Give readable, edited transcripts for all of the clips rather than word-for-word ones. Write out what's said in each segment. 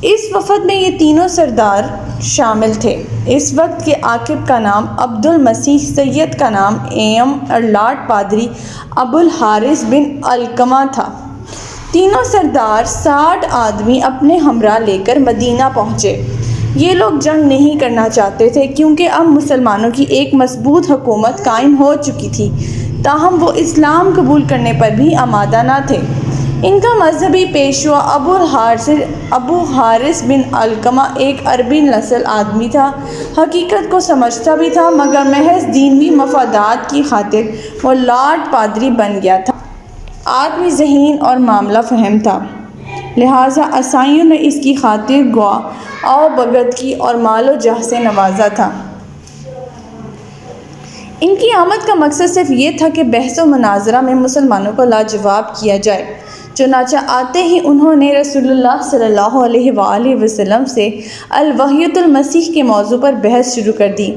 اس وفد میں یہ تینوں سردار شامل تھے۔ اس وقت کے عاقب کا نام عبد المسیح، سید کا نام ایم اور لاٹ پادری ابو الحارث بن علقمہ تھا۔ تینوں سردار 60 آدمی اپنے ہمراہ لے کر مدینہ پہنچے۔ یہ لوگ جنگ نہیں کرنا چاہتے تھے کیونکہ اب مسلمانوں کی ایک مضبوط حکومت قائم ہو چکی تھی، تاہم وہ اسلام قبول کرنے پر بھی آمادہ نہ تھے۔ ان کا مذہبی پیشوا ابو حارث بن علقمہ ایک عربی نسل آدمی تھا۔ حقیقت کو سمجھتا بھی تھا مگر محض دینی مفادات کی خاطر وہ لاٹ پادری بن گیا تھا۔ آدمی ذہین اور معاملہ فہم تھا، لہٰذا عیسائیوں نے اس کی خاطر گواہ آؤ بھگت کی اور مال و جاہ سے نوازا تھا۔ ان کی آمد کا مقصد صرف یہ تھا کہ بحث و مناظرہ میں مسلمانوں کو لاجواب کیا جائے۔ چنانچہ آتے ہی انہوں نے رسول اللہ صلی اللہ علیہ وآلہ وسلم سے الوحیۃ المسیح کے موضوع پر بحث شروع کر دی۔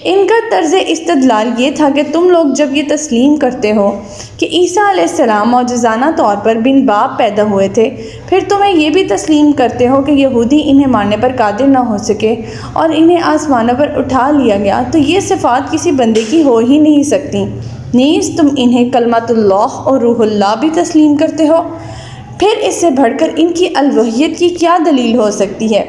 ان کا طرز استدلال یہ تھا کہ تم لوگ جب یہ تسلیم کرتے ہو کہ عیسیٰ علیہ السلام معجزانہ طور پر بن باپ پیدا ہوئے تھے، پھر تمہیں یہ بھی تسلیم کرتے ہو کہ یہودی انہیں مارنے پر قادر نہ ہو سکے اور انہیں آسمانوں پر اٹھا لیا گیا، تو یہ صفات کسی بندے کی ہو ہی نہیں سکتی۔ نیز تم انہیں کلمۃ اللہ اور روح اللہ بھی تسلیم کرتے ہو، پھر اس سے بڑھ کر ان کی الوحیت کی کیا دلیل ہو سکتی ہے؟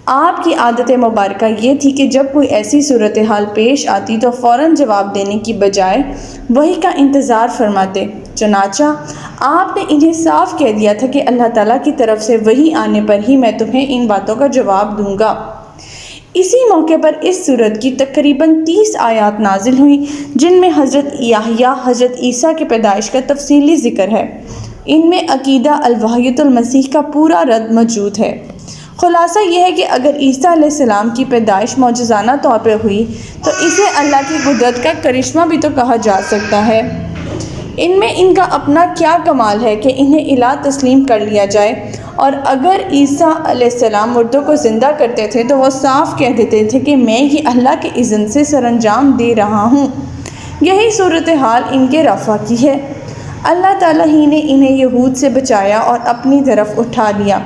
آپ کی عادت مبارکہ یہ تھی کہ جب کوئی ایسی صورتحال پیش آتی تو فوراً جواب دینے کی بجائے وحی کا انتظار فرماتے۔ چنانچہ آپ نے انہیں صاف کہہ دیا تھا کہ اللہ تعالیٰ کی طرف سے وحی آنے پر ہی میں تمہیں ان باتوں کا جواب دوں گا۔ اسی موقع پر اس سورت کی تقریباً 30 آیات نازل ہوئیں جن میں حضرت یحییٰ، حضرت عیسیٰ کی پیدائش کا تفصیلی ذکر ہے۔ ان میں عقیدہ الوحیۃ المسیح کا پورا رد موجود ہے۔ خلاصہ یہ ہے کہ اگر عیسیٰ علیہ السلام کی پیدائش معجزانہ طور پر ہوئی تو اسے اللہ کی قدرت کا کرشمہ بھی تو کہا جا سکتا ہے۔ ان میں ان کا اپنا کیا کمال ہے کہ انہیں الہ تسلیم کر لیا جائے، اور اگر عیسیٰ علیہ السلام مردوں کو زندہ کرتے تھے تو وہ صاف کہہ دیتے تھے کہ میں یہ اللہ کے اذن سے سر انجام دے رہا ہوں۔ یہی صورتحال ان کے رفع کی ہے۔ اللہ تعالیٰ ہی نے انہیں یہود سے بچایا اور اپنی طرف اٹھا لیا۔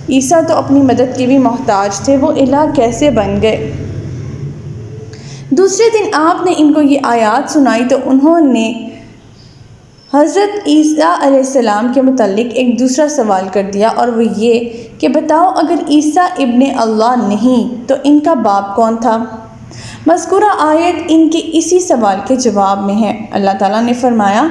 عیسیٰ تو اپنی مدد کے بھی محتاج تھے، وہ الہ کیسے بن گئے؟ دوسرے دن آپ نے ان کو یہ آیات سنائی تو انہوں نے حضرت عیسیٰ علیہ السلام کے متعلق ایک دوسرا سوال کر دیا، اور وہ یہ کہ بتاؤ اگر عیسیٰ ابن اللہ نہیں تو ان کا باپ کون تھا؟ مذکورہ آیت ان کے اسی سوال کے جواب میں ہے۔ اللہ تعالیٰ نے فرمایا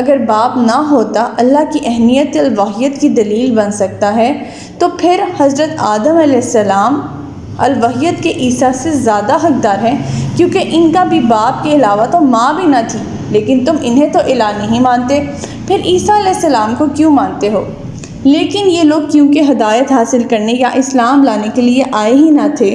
اگر باپ نہ ہوتا اللہ کی اہمیت الوحیت کی دلیل بن سکتا ہے تو پھر حضرت آدم علیہ السلام الوحیت کے عیسیٰ سے زیادہ حقدار ہیں، کیونکہ ان کا بھی باپ کے علاوہ تو ماں بھی نہ تھی، لیکن تم انہیں تو الہ نہیں مانتے، پھر عیسیٰ علیہ السلام کو کیوں مانتے ہو؟ لیکن یہ لوگ کیونکہ ہدایت حاصل کرنے یا اسلام لانے کے لیے آئے ہی نہ تھے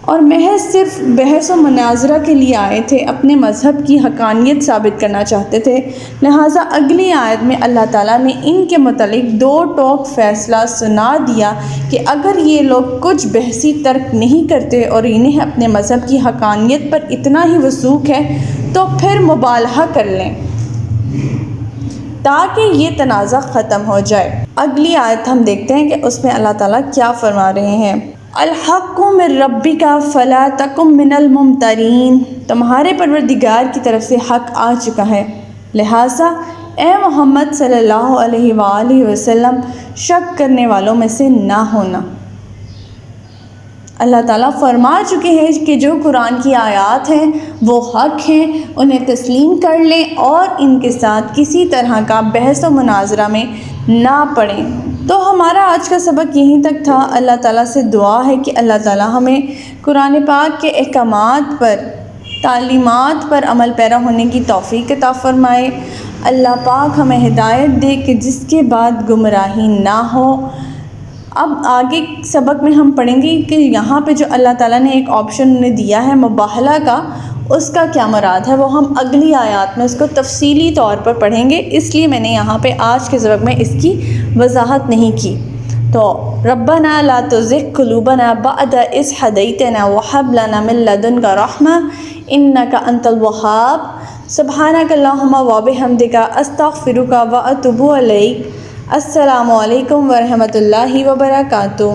اور محض صرف بحث و مناظرہ کے لیے آئے تھے، اپنے مذہب کی حقانیت ثابت کرنا چاہتے تھے، لہٰذا اگلی آیت میں اللہ تعالیٰ نے ان کے متعلق دو ٹوک فیصلہ سنا دیا کہ اگر یہ لوگ کچھ بحثی ترک نہیں کرتے اور انہیں اپنے مذہب کی حقانیت پر اتنا ہی وثوق ہے تو پھر مبالغہ کر لیں تاکہ یہ تنازع ختم ہو جائے۔ اگلی آیت ہم دیکھتے ہیں کہ اس میں اللہ تعالیٰ کیا فرما رہے ہیں۔ الحق من ربک فلا تکن من الممترین، تمہارے پروردگار کی طرف سے حق آ چکا ہے، لہٰذا اے محمد صلی اللہ علیہ وآلہ وسلم شک کرنے والوں میں سے نہ ہونا۔ اللہ تعالیٰ فرما چکے ہیں کہ جو قرآن کی آیات ہیں وہ حق ہیں، انہیں تسلیم کر لیں اور ان کے ساتھ کسی طرح کا بحث و مناظرہ میں نہ پڑیں۔ تو ہمارا آج کا سبق یہیں تک تھا۔ اللہ تعالیٰ سے دعا ہے کہ اللہ تعالیٰ ہمیں قرآن پاک کے احکامات پر، تعلیمات پر عمل پیرا ہونے کی توفیق عطا فرمائے۔ اللہ پاک ہمیں ہدایت دے کہ جس کے بعد گمراہی نہ ہو۔ اب آگے سبق میں ہم پڑھیں گے کہ یہاں پہ جو اللہ تعالیٰ نے ایک آپشن نے دیا ہے مباہلہ کا، اس کا کیا مراد ہے، وہ ہم اگلی آیات میں اس کو تفصیلی طور پر پڑھیں گے، اس لیے میں نے یہاں پہ آج کے سبق میں اس کی وضاحت نہیں کی۔ تو ربنا لا تزغ قلوبنا بعد اذ ہدیتنا وہب لنا من لدنک رحمۃ انک انت الوہاب، سبحانک اللہم وبحمدک استغفرک واتوب الیک۔ السلام علیکم ورحمۃ اللہ وبرکاتہ۔